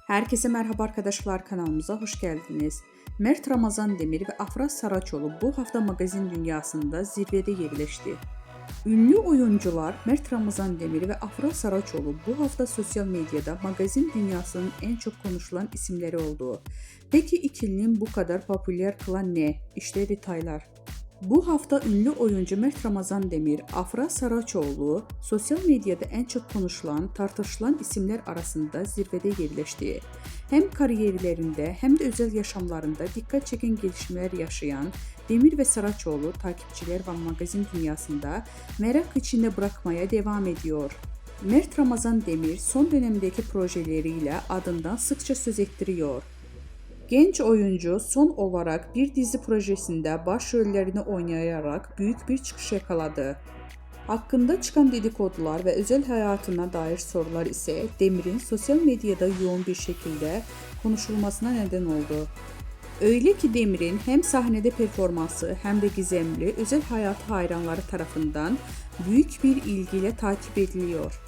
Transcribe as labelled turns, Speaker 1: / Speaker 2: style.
Speaker 1: Herkese merhaba arkadaşlar, kanalımıza hoş geldiniz. Mert Ramazan Demir ve Afra Saraçoğlu bu hafta magazin dünyasında zirvede yerleşti. Ünlü oyuncular Mert Ramazan Demir ve Afra Saraçoğlu bu hafta sosyal medyada magazin dünyasının en çok konuşulan isimleri oldu. Peki ikilinin bu kadar popüler kılan ne? İşte detaylar. Bu hafta ünlü oyuncu Mert Ramazan Demir, Afra Saraçoğlu sosyal medyada en çok konuşulan, tartışılan isimler arasında zirvede yerleşti. Hem kariyerlerinde hem de özel yaşamlarında dikkat çeken gelişmeler yaşayan Demir ve Saraçoğlu takipçiler ve magazin dünyasında merak içinde bırakmaya devam ediyor. Mert Ramazan Demir son dönemdeki projeleriyle adından sıkça söz ettiriyor. Genç oyuncu son olarak bir dizi projesinde başrollerini oynayarak büyük bir çıkış yakaladı. Hakkında çıkan dedikodular ve özel hayatına dair sorular ise Demir'in sosyal medyada yoğun bir şekilde konuşulmasına neden oldu. Öyle ki Demir'in hem sahnede performansı hem de gizemli özel hayatı hayranları tarafından büyük bir ilgiyle takip ediliyor.